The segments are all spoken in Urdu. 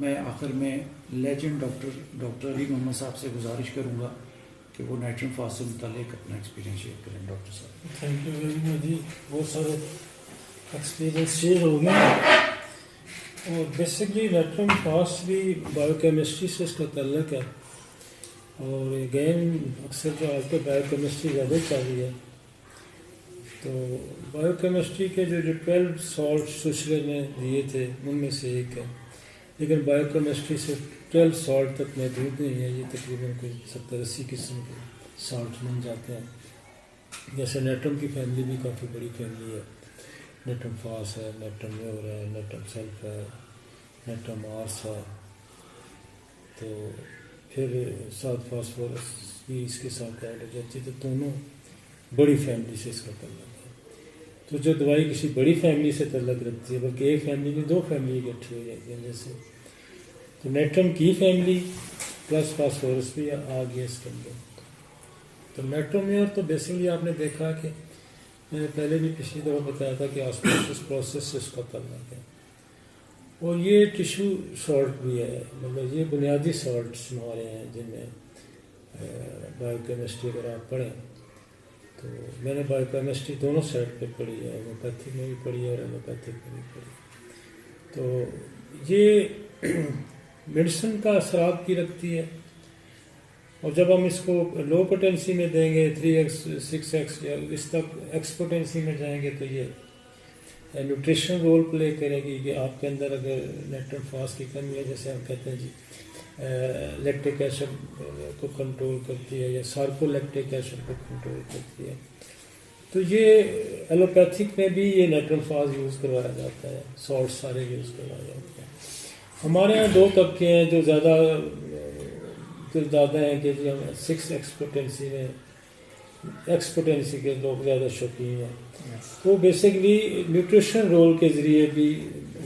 میں آخر میں لیجنڈ ڈاکٹر علی محمد صاحب سے گزارش کروں گا کہ وہ نائٹرم فاسٹ سے متعلق اپنا ایکسپیرینس شیئر کریں. ڈاکٹر صاحب تھینک یو ویری مچ جی. بہت سارے ایکسپیرینس شیئر ہو گئے اور بیسکلی نائٹرم فاسٹ بھی بایو کیمسٹری سے اس کا تعلق ہے. اور اگین اکثر جو آج کل بایو کیمسٹری زیادہ چل رہی ہے تو بایو کیمسٹری کے جو 12 سالٹ سوشلر نے دیے تھے ان میں سے ایک ہے, لیکن بایو کیمسٹری سے 12 سالٹ تک محدود نہیں ہے. یہ تقریباً کوئی 70-80 قسم کے سالٹ بن جاتے ہیں. جیسے نیٹرم کی فیملی بھی کافی بڑی فیملی ہے. نیٹرم فاس ہے, نیٹرم میور ہے, نیٹرم سیلف ہے, نیٹرم آرس ہے, تو پھر ساتھ فاسفورس بھی اس کے ساتھ ایڈ ہو جاتی ہے. تو دونوں بڑی فیملی سے اس کا تعلق ہے. تو جو دوائی کسی بڑی فیملی سے تعلق رکھتی ہے, بلکہ ایک فیملی میں 2 فیملی اکٹھی ہو جاتی ہیں جیسے, تو نیٹرم کی فیملی پلس فاسفورس بھی آ گیا اس کے اندر. تو نیٹرم میور تو بیسکلی آپ نے دیکھا کہ میں نے پہلے بھی پچھلی دفعہ بتایا تھا کہ آسموسس پروسیس سے اس کا تعلق ہے. اور یہ ٹیشو سالٹ بھی ہے, مطلب یہ بنیادی سالٹس ہمارے ہیں جن میں بایو کیمسٹری اگر آپ پڑھیں تو میں نے بایو کیمسٹری دونوں سائڈ پہ پڑھی ہے, ہومیوپیتھک میں بھی پڑھی ہے اور ایلوپیتھک میں بھی پڑھی. تو یہ میڈیسن کا اثرات بھی رکھتی ہے. اور جب ہم اس کو لو پوٹینسی میں دیں گے 3x 6x یا اس تک ایکس پوٹینسی میں جائیں گے تو یہ نیوٹریشن رول پلے کرے گی کہ آپ کے اندر اگر نیٹرم فاس کی کمی ہے, جیسے ہم کہتے ہیں جی لیکٹک ایسڈ کو کنٹرول کرتی ہے یا سارکو لیکٹک ایسڈ کو کنٹرول کرتی ہے, تو یہ ایلوپیتھک میں بھی یہ نیٹرم فاس یوز کروایا جاتا ہے, سالٹ سارے یوز کروایا جاتے ہیں. ہمارے یہاں 2 طبقے ہیں جو زیادہ دلدادہ ہیں کہ جی ہم 6 ایکسپوٹینسی میں ایکسپوٹینسی کے لوگ زیادہ شوقین ہیں. وہ بیسکلی نیوٹریشن رول کے ذریعے بھی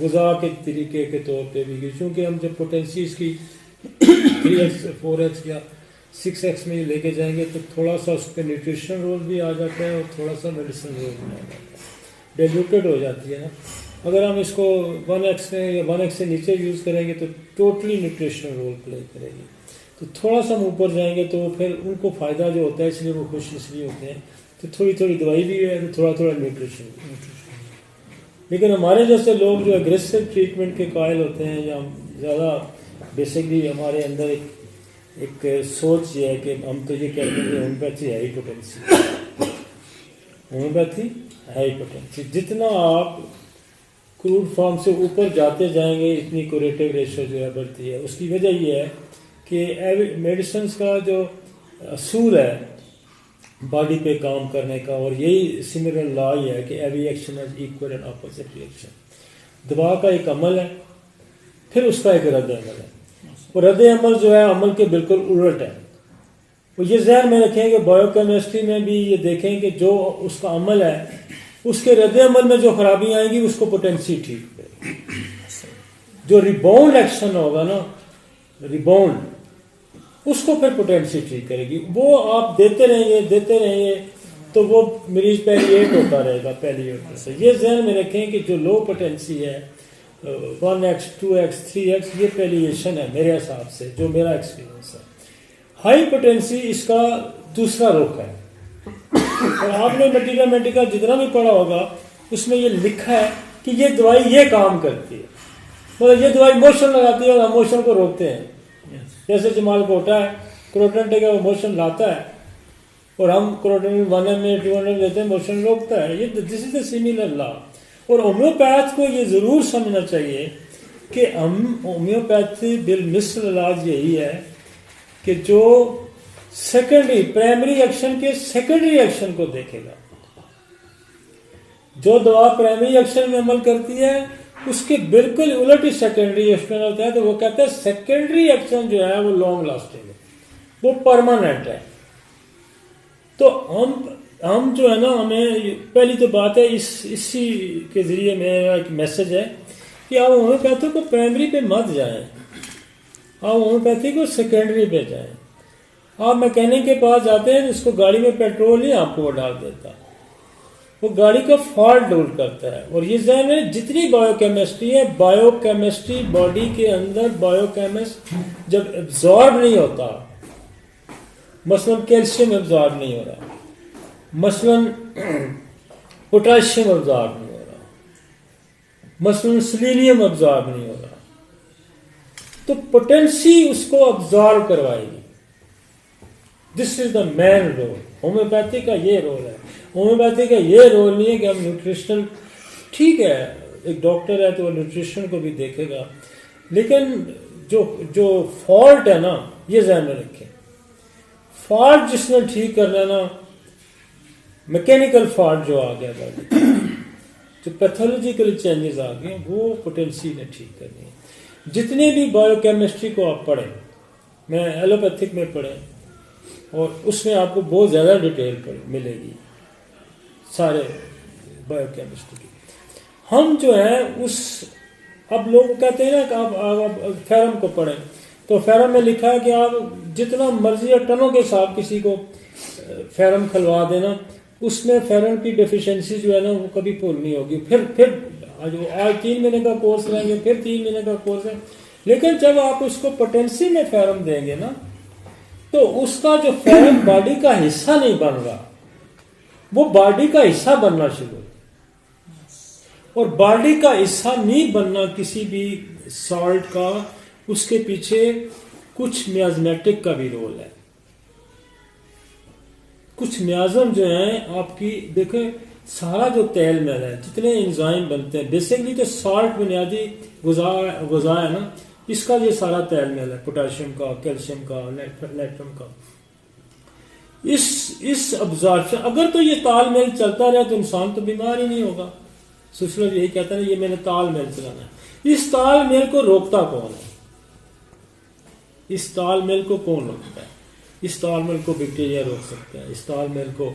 غذا کے طریقے کے طور پہ بھی, چونکہ ہم جب پوٹینسیز کی 3x 4x یا 6x میں لے کے جائیں گے تو تھوڑا سا اس پہ نیوٹریشن رول بھی آ جاتا ہے اور تھوڑا سا میڈیسن رول بھی آ جاتا ہے, ڈیلیوٹیڈ ہو جاتی ہے نا. اگر ہم اس کو 1x میں یا 1x سے نیچے یوز کریں گے تو ٹوٹلی نیوٹریشن رول پلے کرے گی. تو تھوڑا سا ہم اوپر جائیں گے تو پھر ان کو فائدہ جو ہوتا ہے اس لیے وہ خوش اس لیے ہوتے ہیں تو تھوڑی تھوڑی دوائی بھی ہے تو تھوڑا تھوڑا نیوٹریشن بھی. لیکن ہمارے جیسے لوگ جو اگریسو ٹریٹمنٹ کے قائل ہوتے ہیں یا زیادہ بیسکلی ہمارے اندر ایک سوچ یہ ہے کہ ہم تو یہ کہتے ہیں کہ homeopathy high potency, homeopathy high potency. جتنا آپ کروڈ فارم سے اوپر جاتے جائیں گے اتنی کوریٹیو ریشو جو ہے بڑھتی ہے. اس کی وجہ یہ ہے کہ میڈیسنس کا جو اصول ہے باڈی پہ کام کرنے کا, اور یہی سملر لا یہ ہے کہ every action is equal and opposite reaction. دوا کا ایک عمل ہے, پھر اس کا ایک رد عمل ہے, اور رد عمل جو ہے عمل کے بالکل الٹ ہے. وہ یہ ذہن میں رکھیں کہ بایو کیمسٹری میں بھی یہ دیکھیں کہ جو اس کا عمل ہے اس کے رد عمل میں جو خرابیاں آئیں گی اس کو پوٹینسی ٹھیک کرے گی. جو ریباؤنڈ ایکشن ہوگا نا, ریباؤنڈ, اس کو پھر پوٹینسی ٹھیک کرے گی. وہ آپ دیتے رہیں گے تو وہ مریض پیلیٹ ہوتا رہے گا پیلیٹ سے. یہ ذہن میں رکھیں کہ جو لو پوٹینسی ہے 1x 2x 3x یہ پیلیشن ہے میرے حساب سے, جو میرا ایکسپیرینس ہے. ہائی پوٹینسی اس کا دوسرا رخ ہے, اور آپ نے میڈیکل جتنا بھی پڑھا ہوگا اس میں یہ لکھا ہے کہ یہ دوائی یہ کام کرتی ہے, مطلب یہ دوائی موشن لگاتی ہے اور ہم موشن کو روکتے ہیں. جیسے جمال کوٹا ہے, کروٹن کا وہ موشن لاتا ہے اور ہم کروٹن 1 میں 2 میں لیتے ہیں, موشن روکتا ہے. یہ دس از اے سیملر لا. اور ہومیوپیتھ کو یہ ضرور سمجھنا چاہیے کہ ہم ہومیوپیتھی بالمثل علاج یہی ہے کہ جو سیکنڈری پرائمری ایکشن کے سیکنڈری ایکشن کو دیکھے گا. جو دوا پرائمری ایکشن میں عمل کرتی ہے اس کے بالکل الٹ ہی سیکنڈری ایکشن ہوتا ہے, تو وہ کہتے ہیں سیکنڈری ایکشن جو ہے وہ لانگ لاسٹنگ ہے, وہ پرماننٹ ہے. تو ہم جو ہے نا, ہمیں پہلی تو بات ہے اسی کے ذریعے میرا ایک میسج ہے کہ آپ ہومیوپیتھی کو پرائمری پہ مت جائیں, آپ ہومیوپیتھی کو سیکنڈری پہ جائیں. آپ میکینک کے پاس جاتے ہیں اس کو گاڑی میں پیٹرول نہیں آپ کو وہ ڈال دیتا, وہ گاڑی کا فالٹ دور کرتا ہے. اور یہ ذہن میں جتنی بایو کیمسٹری ہے، بایو کیمسٹری باڈی کے اندر بایو کیمسٹ جب ایبزارب نہیں ہوتا، مثلا کیلشیم ایبزارب نہیں ہو رہا، مثلا پوٹاشیم ایبزارب نہیں ہو رہا، مثلا سیلینیم ایبزارب نہیں ہو رہا، تو پوٹینسی اس کو ایبزارب کروائے گی. دس از دا مین رول. ہومیوپیتھی کا یہ رول ہے. ہومیوپیتھی کا یہ رول نہیں ہے کہ ہم نیوٹریشنل، ٹھیک ہے ایک ڈاکٹر ہے تو وہ نیوٹریشن کو بھی دیکھے گا، لیکن جو فالٹ ہے نا، یہ ذہن میں رکھیں، فالٹ جس نے ٹھیک کرنا ہے نا، میکینیکل فالٹ جو آ گیا باڈی، جو پیتھولوجیکل چینجز آ گئے، وہ پوٹینسی نے ٹھیک کرنی ہے. جتنے بھی بایو کیمسٹری کو آپ پڑھیں، میں ایلوپیتھک میں پڑھیں، اور اس میں آپ کو بہت زیادہ ڈیٹیل ملے گی سارے بایو کیمسٹری کی. ہم جو ہے اب لوگ کہتے ہیں نا کہ آپ فیرم کو پڑھیں، تو فیرم میں لکھا ہے کہ آپ جتنا مرضی ٹنوں کے حساب کسی کو فیرم کھلوا دینا، اس میں فیرم کی ڈیفیشنسی جو ہے نا وہ کبھی پورا نہیں ہوگی. پھر آج 3 مہینے کا کورس لیں گے، پھر 3 مہینے کا کورس ہے، لیکن جب آپ اس کو پوٹینسی میں فیرم دیں گے نا، تو اس کا جو فیرم باڈی کا حصہ نہیں بن رہا، وہ باڈی کا حصہ بننا شروع ہو. اور باڈی کا حصہ نہیں بننا کسی بھی سالٹ کا، اس کے پیچھے کچھ میازمیٹک کا بھی رول ہے. کچھ میازم جو ہیں آپ کی، دیکھیں سارا جو تیل میل ہے، جتنے انزائم بنتے ہیں، بیسکلی تو سالٹ بنیادی غذا ہے نا، اس کا یہ سارا تیل میل ہے، پوٹاشیم کا، کیلشیم کا، نیٹرم کا. اس ابزارپشن، اگر تو یہ تال میل چلتا رہے تو انسان تو بیمار ہی نہیں ہوگا. سوشلر یہی کہتا ہے یہ میں نے تال میل چلانا ہے. اس تال میل کو روکتا کون ہے؟ اس تال میل کو کون روکتا ہے؟ اس تال میل کو بیکٹیریا روک سکتا ہے، اس تال میل کو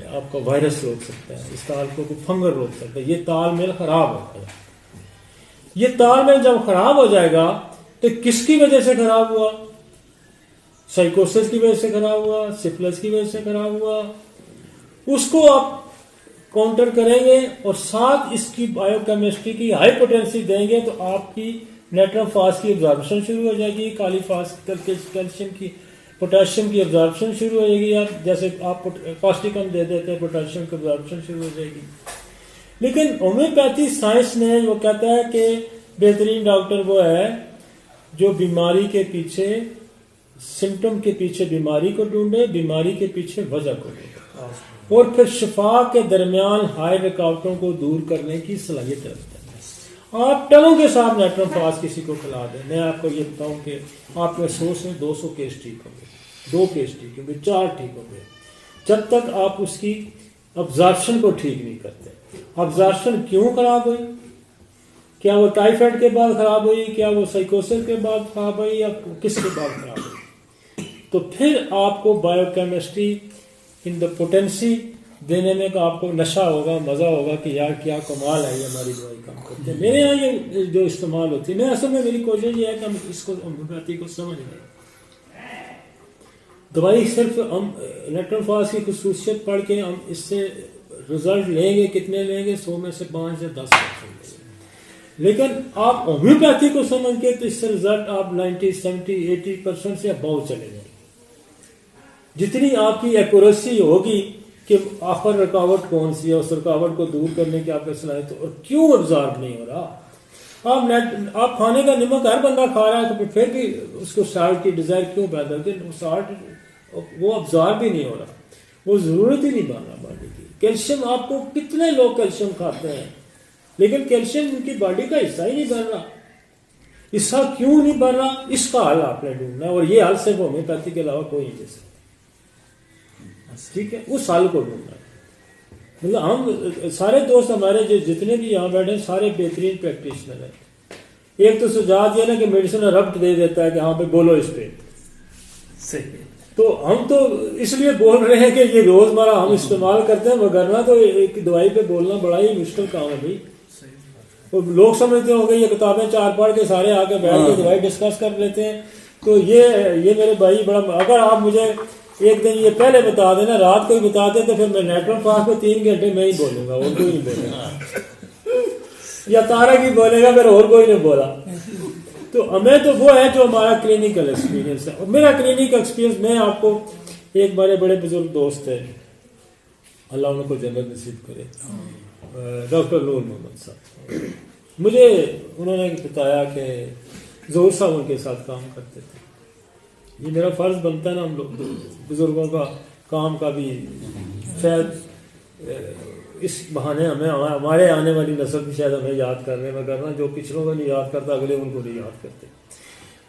آپ کا وائرس روک سکتا ہے، اس تال کو فنگر روک سکتا ہے. یہ تال میل خراب ہوتا ہے. یہ تال میل جب خراب ہو جائے گا تو کس کی وجہ سے خراب ہوا؟ سائیکوسس کی وجہ سے خراب ہوا، سفلس کی وجہ سے خراب ہوا. اس کو آپ کاؤنٹر کریں گے اور ساتھ اس کی بایو کیمسٹری کی ہائی پوٹینسی دیں گے تو آپ کی نیٹرم فاس کی ایبزارپشن شروع ہو جائے گی، کالی فاس کیلشیم کی، پوٹاشیم کی ایبزارپشن شروع ہو جائے گی. آپ جیسے آپ کاسٹیکم دے دیتے ہیں، پوٹاشیم کی ایبزارپشن شروع ہو جائے گی. لیکن ہومیوپیتھی سائنس نے وہ کہتا ہے کہ بہترین ڈاکٹر وہ ہے جو بیماری کے پیچھے، سمٹم کے پیچھے بیماری کو ڈھونڈے، بیماری کے پیچھے وجہ کو ڈھونڈے، اور پھر شفا کے درمیان ہائے رکاوٹوں کو دور کرنے کی صلاحیت رکھتے ہیں. آپ ٹنوں کے ساتھ نیٹرم فاس کسی کو کھلا دیں، میں آپ کو یہ بتاؤں کہ آپ کے 100 سے 200 کیس ٹھیک ہوں گے، 2 کیس ٹھیک ہوں گے، 4 ٹھیک ہوں گے، جب تک آپ اس کی ابزارپشن کو ٹھیک نہیں کرتے. ابزارپشن کیوں خراب ہوئی؟ کیا وہ ٹائیفائڈ کے بعد خراب ہوئی؟ کیا وہ سائیکوسس کے بعد خراب ہوئی؟ یا کس کے بعد خراب ہوئی؟ تو پھر آپ کو بایو کیمسٹری ان دا پوٹینسی دینے میں آپ کو نشہ ہوگا، مزہ ہوگا کہ یار کیا کمال ہے، یہ ہماری دوائی کام کرتے ہیں. میرے یہاں یہ جو استعمال ہوتی ہے، میں اصل میں میری کوشش یہ ہے کہ ہم اس کو ہومیوپیتھی کو سمجھ لیں. دوائی صرف ہم نیٹرم فاس کی خصوصیت پڑھ کے ہم اس سے رزلٹ لیں گے، کتنے لیں گے؟ 100 میں سے 5 سے 10% لیں گے. لیکن آپ ہومیوپیتھی کو سمجھ کے تو اس سے رزلٹ آپ 90, 70, 80% سے اباؤ چلے جائیں. جتنی آپ کی ایکوریسی ہوگی کہ آخر رکاوٹ کون سی ہے، اس رکاوٹ کو دور کرنے کی آپ کی صلاحیت، اور کیوں ابزارب نہیں ہو رہا. آپ کھانے کا نمک ہر بندہ کھا رہا ہے تو پھر بھی اس کو سالٹ کی ڈیزائر کیوں پیدا ہوتی ہے؟ سالٹ وہ ابزارب بھی نہیں ہو رہا، وہ ضرورت ہی نہیں بن رہا باڈی کی. کیلشیم، آپ کو کتنے لوگ کیلشیم کھاتے ہیں لیکن کیلشیم ان کی باڈی کا حصہ ہی نہیں بن رہا. حصہ کیوں نہیں بن رہا؟ اس کا حل آپ نے ڈھونڈنا ہے، اور یہ حل صرف ہومیوپیتھی کے علاوہ کوئی نہیں دے سکتا. ٹھیک ہے، اس حل کو ڈھونڈنا ہے. مطلب ہم سارے دوست ہمارے جو جتنے بھی یہاں بیٹھے ہیں سارے بہترین پریکٹیشنر ہیں. ایک تو سجاد یہ نا کہ میڈیسن ربط دے دیتا ہے کہ ہاں پہ بولو اس پہ صحیح. تو ہم تو اس لیے بول رہے ہیں کہ یہ روزمرہ ہم استعمال کرتے ہیں، وگرنہ تو ایک دوائی پہ بولنا بڑا ہی مشکل کام ہے بھائی. لوگ سمجھتے ہوں گے یہ کتابیں 4 پڑھ کے سارے آ کے بیٹھ کے دوائی ڈسکس کر لیتے ہیں. تو یہ میرے بھائی بڑا، اگر آپ مجھے ایک دن یہ پہلے بتا دینا، رات کو ہی بتا دیں تو پھر میں نیٹورم فاسٹ میں 3 گھنٹے میں ہی بولوں گا، اور کوئی نہیں بولے گا، یا طارق ہی بولے گا، پھر اور کوئی نہیں بولا. تو ہمیں تو وہ ہے جو ہمارا کلینکل ایکسپیرینس ہے. اور میرا کلینک ایکسپیرینس، میں آپ کو ایک بڑے بڑے بزرگ دوست ہیں، اللہ ان کو جنت نصیب کرے، ڈاکٹر نور محمد صاحب، مجھے انہوں نے بتایا کہ ظہور صاحب ان کے ساتھ کام کرتے تھے. یہ میرا فرض بنتا ہے نا ہم لوگ بزرگوں کا کام کا بھی، شاید اس بہانے ہمیں ہمارے آنے والی نسل بھی شاید ہمیں یاد کرنے میں کرنا، جو پچھلوں کو نہیں یاد کرتا اگلے ان کو نہیں یاد کرتے.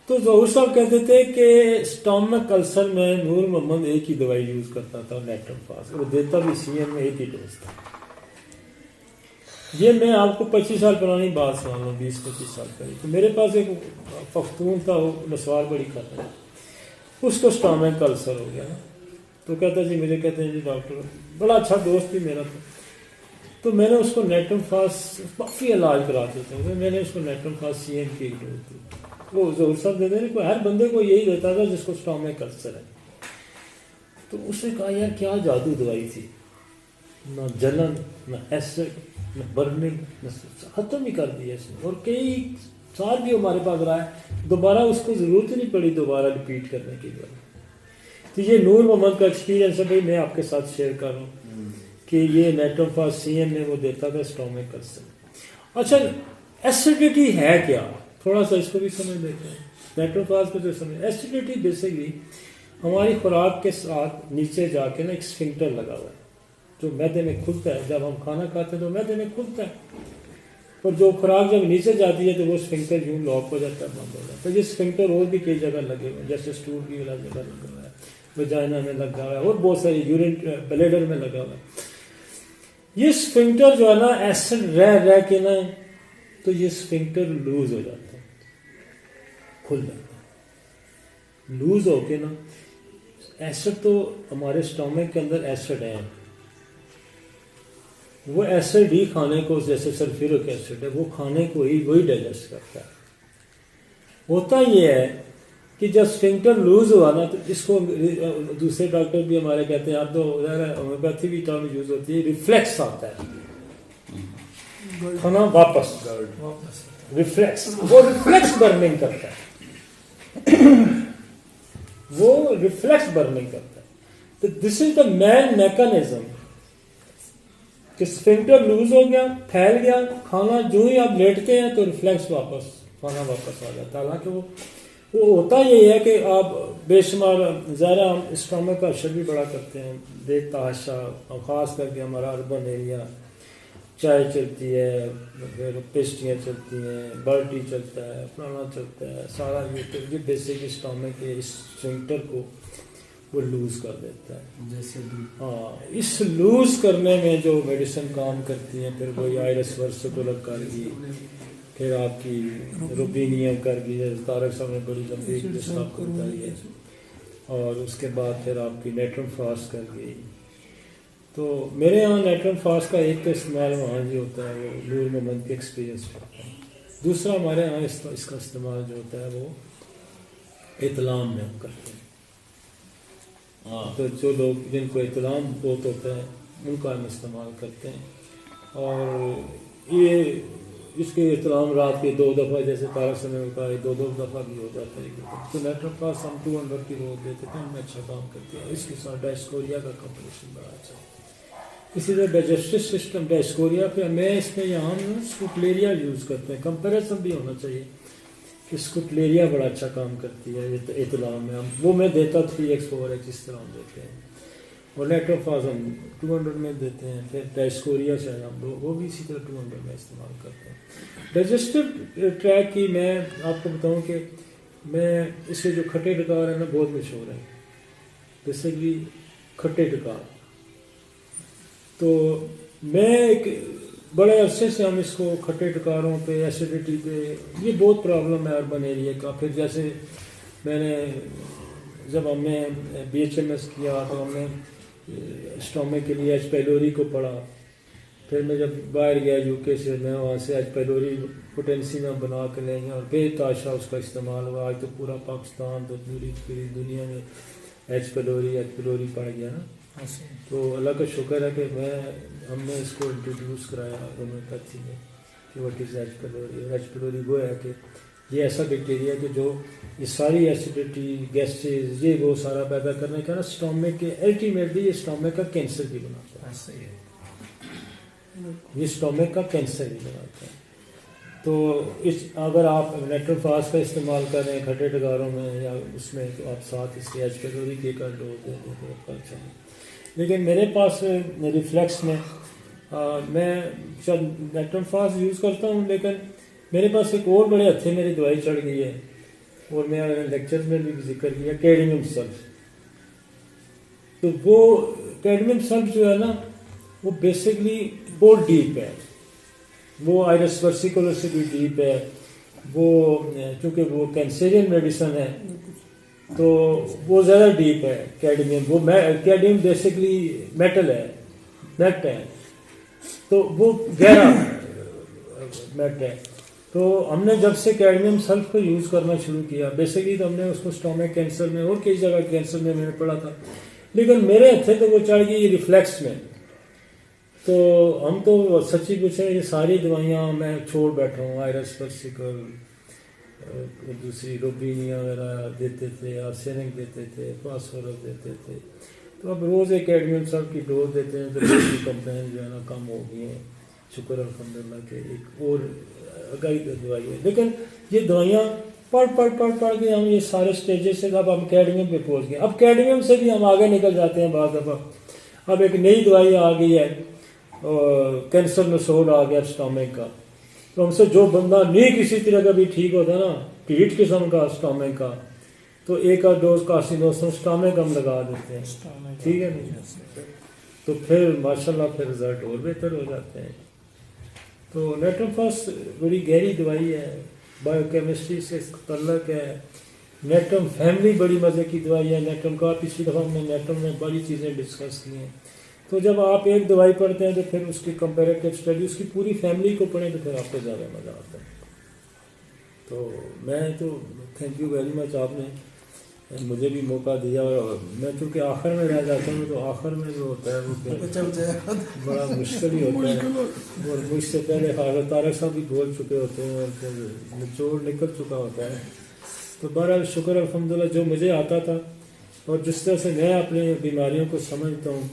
تو ظہور صاحب کہتے تھے کہ اسٹامک السر میں نور محمد ایک ہی دوائی یوز کرتا تھا، نیٹرم فاس، اور دیتا بھی سی ایم میں ایک ہی ڈوز تھا. یہ میں آپ کو 25 سال پرانی بات سنا رہا ہوں، 20-25 سال پہلے. تو میرے پاس ایک پختون تھا، وہ نسوار بڑی کھاتا ہے، اس کو اسٹامک السر ہو گیا. تو کہتا جی مجھے، کہتے ہیں جی ڈاکٹر، بڑا اچھا دوست بھی میرا تھا. تو میں نے اس کو نیٹرم فاس، کافی علاج کراتے تھے، میں نے اس کو نیٹرم فاس سی ایم کی ڈوز دی. وہ ظہور صاحب دیتے ہیں، ہر بندے کو یہی دیتا تھا جس کو اسٹامک السر ہے. تو اس نے کہا یار کیا جادو دوائی تھی، نہ جلن، نہ ایسڈ، نہ برننگ، نہ ختم ہی کر دیا اس نے. اور کئی سال بھی ہمارے پاس رہا ہے، دوبارہ اس کو ضرورت ہی نہیں پڑی دوبارہ ریپیٹ کرنے کی. تو یہ نور محمد کا ایکسپیرینس ہے بھائی، میں آپ کے ساتھ شیئر کر رہا ہوں کہ یہ نیٹرم فاس سی ایم میں وہ دیتا تھا اسٹامک السر. اچھا ایسیڈیٹی ہے کیا، تھوڑا سا اس کو بھی سمجھ لیتے ہیں. نیٹرم فاس کو جو سمجھ، ایسیڈیٹی بیسکلی ہماری خوراک کے ساتھ نیچے جا کے نا ایک اسفنکٹر لگا ہوا ہے جو میدے میں کھلتا ہے. جب ہم کھانا کھاتے ہیں تو میدے میں کھلتا ہے، اور جو خوراک جب نیچے جاتی ہے تو وہ اسفنکٹر یوں لاک ہو جاتا ہے، بند ہو جاتا ہے. یہ اسفنکٹر اور بھی کئی جگہ لگے ہوئے ہیں، جیسے اسٹول کی جگہ لگا ہوا ہے، وجائنا میں لگا ہوا ہے، اور بہت ساری یورین بلیڈر میں لگا ہوا ہے. یہ اسفنکٹر جو ہے نا ایسڈ رہ کے نا، تو یہ اسفنکٹر لوز ہو جاتا ہے، کھل جاتا ہے. لوز ہو کے نا، ایسڈ تو ہمارے اسٹامک کے اندر ایسڈ ہے، وہ ایسڈ ہی کھانے کو، جیسے سلفیورک ایسڈ ہے، وہ کھانے کو ہی وہی ڈائجسٹ کرتا ہے. ہوتا یہ ہے کہ جب اسفنکٹر لوز ہوا نا، تو اس کو دوسرے ڈاکٹر بھی ہمارے کہتے ہیں، اب تو ہومیوپیتھی بھی ٹرم یوز ہوتی ہے، ریفلیکس آتا ہے، کھانا واپس ریفلیکس، وہ ریفلیکس برننگ کرتا ہے، وہ ریفلیکس برننگ کرتا ہے. تو دس از دا مین میکانزم کہ اسفنکٹر لوز ہو گیا، پھیل گیا، کھانا جو ہی آپ لیٹتے ہیں تو ریفلیکس واپس، کھانا واپس آ جاتا ہے. حالانکہ وہ ہوتا یہ ہے کہ آپ بے شمار ظاہرہ ہم اسٹامک کا اشر بھی بڑا کرتے ہیں، بے تحاشا، اور خاص کر کے ہمارا اربن ایریا، چائے چلتی ہے، پھر پیسٹریاں چلتی ہیں، برٹی چلتا ہے، فلانا چلتا ہے، سارا یہ بیسک اسٹامک کے اس اسفنکٹر کو وہ لوز کر دیتا ہے. جیسے ہاں، اس لوز کرنے میں جو میڈیسن کام کرتی ہیں، پھر وہی آئرس ورسٹولک کر گئی، پھر آپ کی روبینیا کر گئی، جیسے طارق صاحب نے بڑی لمبی لسٹ آپ کو بتائی ہے، اور اس کے بعد پھر آپ کی نیٹرم فاس کر گئی. تو میرے یہاں نیٹرم فاس کا ایک تو استعمال وہاں جی ہوتا ہے، وہ نور محمد کے ایکسپیرینس پہ ہوتا ہے. دوسرا ہمارے یہاں اس کا استعمال جو ہوتا ہے وہ اطلام میں ہم کرتے ہیں. تو جو لوگ جن کو اطلام بہت ہوتا ہے ان کا ہم استعمال کرتے ہیں. اور یہ اس کے اطلام رات کے 2 دفعہ، جیسے طارق صاحب نے کہا 2 دفعہ بھی ہو جاتا ہے. تو نیٹرم فاس ہم 200 کی روز دیتے ہیں، ہم اچھا کام کرتے ہیں. اس کے ساتھ ڈائسکوریا کا کمپنیشن بڑا اچھا ہے. اسی طرح ڈائجسٹو سسٹم ڈائسکوریا پہ میں اس میں یہاں اسکوٹلیریا یوز کرتے ہیں. کمپیریزن بھی ہونا چاہیے کہ اسکوٹلیریا بڑا اچھا کام کرتی ہے اطلام میں. وہ میں دیتا 3x4x اس طرح ہم دیتے ہیں، اور نیٹرم فاس ہم 200 میں دیتے ہیں. پھر ڈائسکوریا شاید ہم لوگ وہ بھی اسی طرح 200 میں استعمال کرتے ہیں. ڈائجسٹو ٹریک کی میں آپ کو بتاؤں کہ میں اس کے جو کھٹے ڈکار ہیں نا بہت مشہور ہیں، جیسے کہ کھٹے ڈکار. تو میں ایک بڑے عرصے سے ہم اس کو کھٹے ڈکاروں پہ، ایسیڈیٹی پہ، یہ بہت پرابلم ہے اربن ایریا کا. پھر جیسے میں نے جب ہم نے BHMS کیا تو ہم نے اسٹامک کے لیے ایچ پیلوری کو پڑھا. پھر میں جب باہر گیا UK سے، میں وہاں سے ایچ پیلوری پوٹینسی میں بنا کے لیں گے، اور بے تحاشا اس کا استعمال ہوا. آج تو پورا پاکستان تو پوری دنیا میں ایچ پیلوری پڑ گیا نا. تو اللہ کا شکر ہے کہ ہم نے اس کو انٹروڈیوس کرایا ہومیوپیتھی میں کہ واٹ از ایچ پیلوری. اور ایچ پیلوری وہ ہے کہ یہ ایسا بیکٹیریا کہ جو یہ ساری ایسیڈیٹی گیسٹریز یہ وہ سارا پیدا کرنے کا نا اسٹامک کے الٹیمیٹلی یہ اسٹامک کا کینسر بھی بناتا ہے. یہ اسٹامک کا کینسر بھی بناتا ہے. تو اگر آپ نیٹروفاس کا استعمال کر رہے ہیں کھٹے ٹگاروں میں یا اس میں تو آپ ساتھ اس کے ایچ پیلوری کی ایک ڈوز دے دیں تو آپ اچھا ہے. لیکن میرے پاس ریفلیکس میں میں نیٹروفاس یوز کرتا ہوں لیکن میرے پاس ایک اور بڑے ہتھے میری دوائی چڑھ گئی ہے اور میں لیکچر میں بھی ذکر کیا کیڈمیم سلف. تو وہ کیڈمیم سلف جو ہے نا وہ بیسکلی بہت ڈیپ ہے. وہ آئرس ورسیکولر سے بھی ڈیپ ہے. وہ چونکہ وہ کینسیرین میڈیسن ہے تو وہ زیادہ ڈیپ ہے کیڈمیم. وہ کیڈمیم بیسکلی میٹل ہے میٹ ہے تو وہ گہرا میٹ ہے. تو ہم نے جب سے کیڈمیم سلف کو یوز کرنا شروع کیا بیسکلی تو ہم نے اس کو اسٹامک کینسر میں اور کئی جگہ کینسر میں نے پڑھا تھا لیکن میرے ہتھے تو وہ چڑھ گئی ریفلیکس میں. تو ہم تو سچی پوچھیں یہ ساری دوائیاں میں چھوڑ بیٹھا ہوں. آئرس ورسیکل دوسری روبینیا وغیرہ دیتے تھے آرسینک دیتے تھے فاسفورس دیتے تھے. تو اب روز ایک کیڈمیم سلف کی ڈوز دیتے ہیں تو کمپلین جو ہے نا کم ہو گئی ہیں. شکر الحمدللہ کہ ایک اور اگائی دوائی ہے. لیکن یہ دوائیاں پڑھ کے ہم یہ سارے سٹیجز سے اب ہم کیڈمیم پہ پہنچ گئے. اب کیڈمیم سے بھی ہم آگے نکل جاتے ہیں بعض دفعہ. اب ایک نئی دوائی آ گئی ہے کینسر نسول آ گیا اسٹامک کا. تو ہم سے جو بندہ نہیں کسی طرح کا بھی ٹھیک ہوتا نا ٹھیٹ قسم کا اسٹامک کا تو ایک آدھ ڈوز کارسینوسم اسٹامک ہم لگا دیتے ہیں. ٹھیک ہے نا. تو پھر ماشاءاللہ پھر رزلٹ اور بہتر ہو جاتے ہیں. تو نیٹروفاس بڑی گہری دوائی ہے بایو کیمسٹری سے تعلق ہے. نیٹرم فیملی بڑی مزے کی دوائی ہے. نیٹرم کا پچھلی دفعہ ہم نے نیٹرم میں بڑی چیزیں ڈسکس کی ہیں. تو جب آپ ایک دوائی پڑھتے ہیں تو پھر اس کی کمپیریٹیو اسٹڈی اس کی پوری فیملی کو پڑھیں تو پھر آپ کو زیادہ مزہ آتا ہے. تو میں تو تھینک یو ویری مچ آپ نے مجھے بھی موقع دیا. اور میں چونکہ آخر میں رہ جاتا ہوں تو آخر میں جو ہوتا ہے وہ بڑا مشکل ہی ہوتا ہے. اور مجھ سے پہلے حضرت طارق صاحب بھی بول چکے ہوتے ہیں اور پھر نچوڑ نکل چکا ہوتا ہے. تو بہرحال شکر الحمدللہ جو مجھے آتا تھا اور جس طرح سے میں اپنی بیماریوں کو سمجھتا ہوں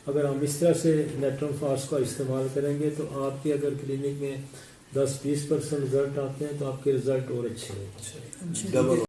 اگر ہم اس طرح سے نیٹروفاس کا استعمال کریں گے تو آپ کے اگر کلینک میں 10-20% رزلٹ آتے ہیں تو آپ کے رزلٹ اور اچھے ہیں.